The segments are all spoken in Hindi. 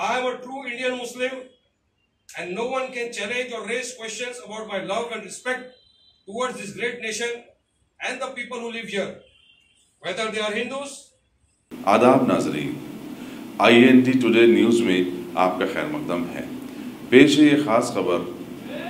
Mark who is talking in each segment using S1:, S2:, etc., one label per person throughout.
S1: I am a true Indian Muslim and no one can challenge or raise questions about my love and respect towards this great nation and the people who live here, whether they are Hindus.
S2: आदाब नाजरीन, INT टुडे न्यूज़ में आपका खैर मकदम है। पेश है ये खास खबर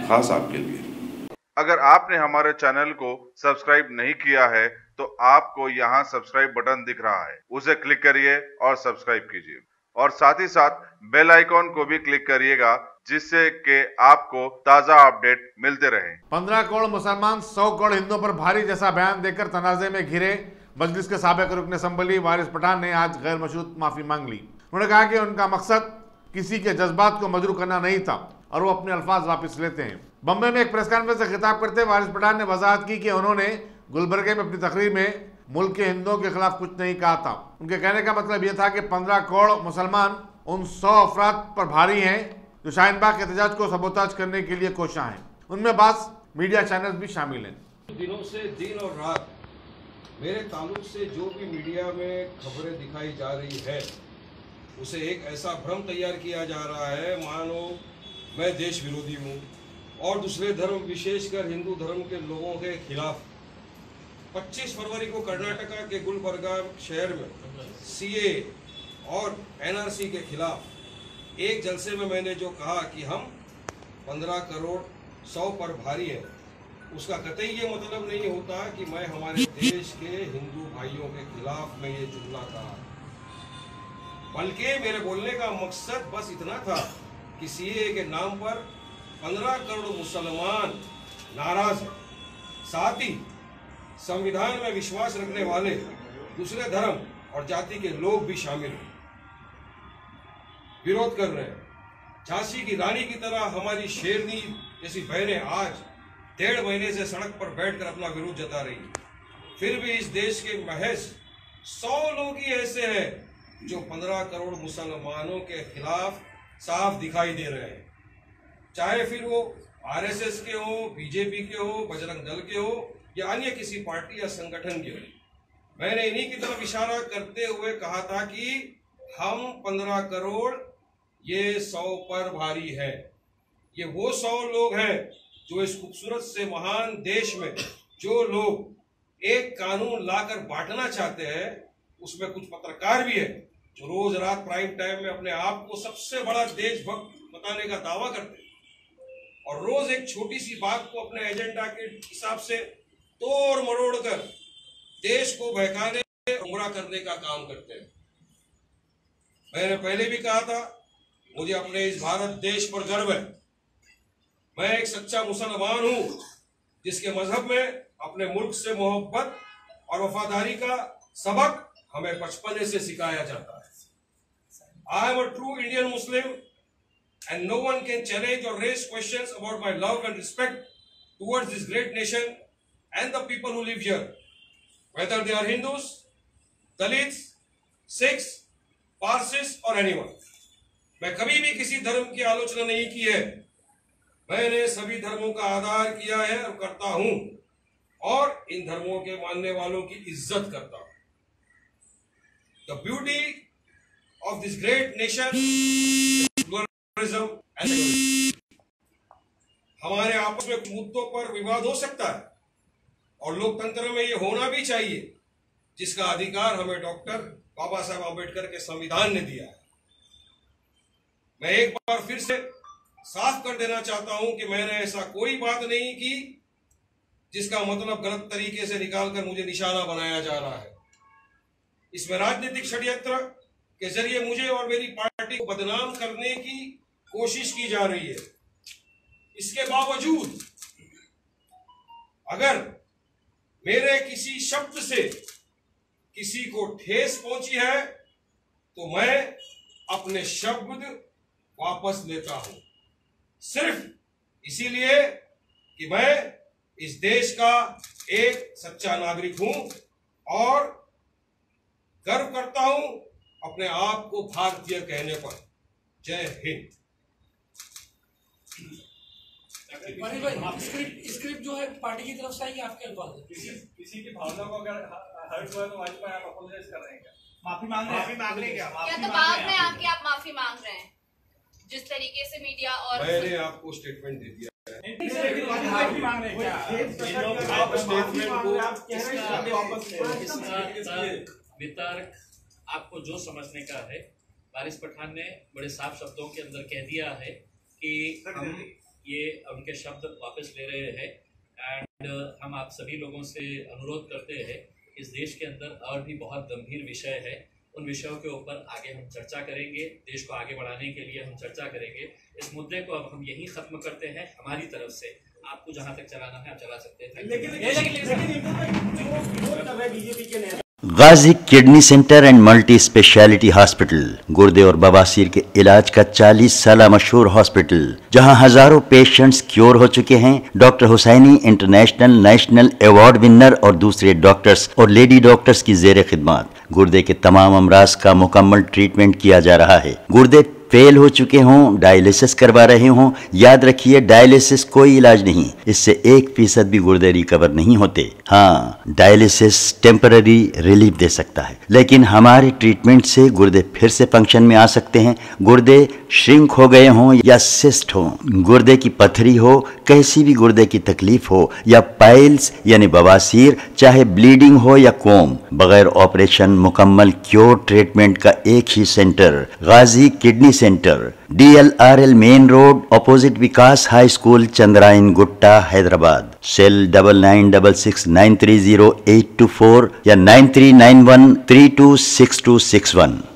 S2: खास आपके लिए। अगर आपने हमारे चैनल को सब्सक्राइब नहीं किया है तो आपको यहाँ सब्सक्राइब बटन दिख रहा है, उसे क्लिक करिए और सब्सक्राइब कीजिए और साथ ही साथ बेल आइकॉन को भी क्लिक करिएगा जिससे कि आपको ताजा अपडेट मिलते रहे।
S3: 15 करोड़ मुसलमान 100 करोड़ हिंदुओं पर भारी जैसा बयान देकर तनाज़े में घिरे मजलिस के साबिक रुकन असम्बली वारिस पठान ने आज गैर मशरूत माफी मांग ली। उन्होंने कहा कि उनका मकसद किसी के जज्बात को मजरूह करना नहीं था और वो अपने अल्फाज वापस लेते हैं। बम्बई में एक प्रेस कॉन्फ्रेंस से खिताब करते हुए वारिस पठान ने वजाहत की कि उन्होंने गुलबर्गे में अपनी तकरीर में मुल्क के हिंदुओं के खिलाफ कुछ नहीं कहा था। उनके कहने का मतलब यह था कि 15 करोड़ मुसलमान उन 100 अफराद पर भारी हैं जो शाहीन बाग के एहतजाज को सबोताज करने के लिए कोशा हैं। उनमें बास मीडिया चैनल्स भी शामिल हैं।
S1: दिनों से दिन और रात मेरे ताल्लुक से जो भी मीडिया में खबरें दिखाई जा रही है उसे एक ऐसा भ्रम तैयार किया जा रहा है मानो मैं देश विरोधी हूँ और दूसरे धर्म विशेषकर हिंदू धर्म के लोगों के खिलाफ। 25 फरवरी को कर्नाटका के गुलबर्गा शहर में CA और NRC के खिलाफ एक जलसे में मैंने जो कहा कि हम 15 करोड़ 100 पर भारी है, उसका कतई ये मतलब नहीं होता कि मैं हमारे देश के हिंदू भाइयों के खिलाफ मैं ये जुमला कहा, बल्कि मेरे बोलने का मकसद बस इतना था कि CA के नाम पर 15 करोड़ मुसलमान नाराज हैं, साथ ही संविधान में विश्वास रखने वाले दूसरे धर्म और जाति के लोग भी शामिल हैं, विरोध कर रहे हैं। झांसी की रानी की तरह हमारी शेरनी जैसी बहनें आज 1.5 महीने से सड़क पर बैठकर अपना विरोध जता रही है। फिर भी इस देश के महज 100 लोग ही ऐसे हैं जो 15 करोड़ मुसलमानों के खिलाफ साफ दिखाई दे रहे हैं, चाहे फिर वो RSS के हो, BJP के हो, बजरंग दल के हो या अन्य किसी पार्टी या संगठन के हो। मैंने इन्हीं की तरफ इशारा करते हुए कहा था कि हम 15 करोड़ ये 100 पर भारी है। ये वो 100 लोग हैं जो इस खूबसूरत से महान देश में जो लोग एक कानून लाकर बांटना चाहते हैं, उसमें कुछ पत्रकार भी है जो रोज रात प्राइम टाइम में अपने आप को सबसे बड़ा देशभक्त बताने का दावा करते हैं और रोज एक छोटी सी बात को अपने एजेंडा के हिसाब से तोड़ मरोड़ कर देश को बहकाने गुमराह करने का काम करते हैं। मैंने पहले भी कहा था, मुझे अपने इस भारत देश पर गर्व है। मैं एक सच्चा मुसलमान हूं जिसके मजहब में अपने मुल्क से मोहब्बत और वफादारी का सबक हमें बचपने से सिखाया जाता है। I am a true Indian Muslim and no one can challenge or raise questions about my love and respect towards this great nation and the people who live here, whether they are Hindus, Dalits, Sikhs, Parsis or anyone. मैं कभी भी किसी धर्म की आलोचना नहीं की है। मैंने सभी धर्मों का आदर किया है और करता हूं और इन धर्मों के मानने वालों की इज्जत करता हूं। The beauty of this great nation is pluralism and secularism. हमारे आपस में मुद्दों पर विवाद हो सकता है और लोकतंत्र में ये होना भी चाहिए, जिसका अधिकार हमें डॉक्टर बाबा साहब आम्बेडकर के संविधान ने दिया है। मैं एक बार फिर से साफ कर देना चाहता हूं कि मैंने ऐसा कोई बात नहीं की जिसका मतलब गलत तरीके से निकालकर मुझे निशाना बनाया जा रहा है। इसमें राजनीतिक षड्यंत्र के जरिए मुझे और मेरी पार्टी को बदनाम करने की कोशिश की जा रही है। इसके बावजूद अगर मेरे किसी शब्द से किसी को ठेस पहुंची है तो मैं अपने शब्द वापस लेता हूं, सिर्फ इसीलिए कि मैं इस देश का एक सच्चा नागरिक हूं और गर्व करता हूं अपने आप को भारतीय कहने पर। जय हिंद।
S4: स्क्रिप्ट जो है पार्टी की तरफ से आई, आपके अल्फाज
S5: किसी की भावना को अगर हर्ट हुआ तो वाजपेयी आप अपोलोजाइज कर रहे हैं क्या?
S4: माफी मांग रहे हैं क्या?
S6: या तो बाद में आके आप माफी मांग रहे हैं? जिस तरीके से मीडिया और
S1: मैंने आपको स्टेटमेंट दे दिया है।
S7: वितर्क आपको जो समझने का है, वारिस पठान ने बड़े साफ शब्दों के अंदर कह दिया है कि हम ये उनके शब्द वापस ले रहे हैं एंड हम आप सभी लोगों से अनुरोध करते हैं इस देश के अंदर और भी बहुत गंभीर विषय है, उन विषयों के ऊपर आगे हम चर्चा करेंगे, देश को आगे बढ़ाने के लिए हम चर्चा करेंगे। इस मुद्दे को अब हम यहीं खत्म करते हैं हमारी तरफ से, आपको जहां तक चलाना है आप चला सकते हैं।
S8: Ghazi kidney centre and multi speciality hospital, गुर्दे और बवासीर के इलाज का 40 साल मशहूर हॉस्पिटल, जहां हजारों पेशेंट्स क्योर हो चुके हैं। Doctor Husaini international national award winner और दूसरे डॉक्टर्स और लेडी डॉक्टर्स की जेर खिदमत गुर्दे के तमाम अमराज का मुकम्मल ट्रीटमेंट किया जा रहा है। गुर्दे फेल हो चुके हों, डायलिसिस करवा रहे हों, याद रखिए डायलिसिस कोई इलाज नहीं, इससे 1% भी गुर्दे रिकवर नहीं होते। हाँ, डायलिसिस टेम्पररी रिलीफ दे सकता है, लेकिन हमारे ट्रीटमेंट से गुर्दे फिर से फंक्शन में आ सकते हैं। गुर्दे श्रिंक हो गए हों या सिस्ट हो, गुर्दे की पथरी हो, कैसी भी गुर्दे की तकलीफ हो या पाइल्स यानी बवासीर, चाहे ब्लीडिंग हो या कोम, बगैर ऑपरेशन मुकम्मल क्योर ट्रीटमेंट का एक ही centre, Ghazi kidney centre, DLRL main road, opposite Vikas high school, Chandrayan Gutta, Hyderabad. Cell 9966930824 या 9391326261।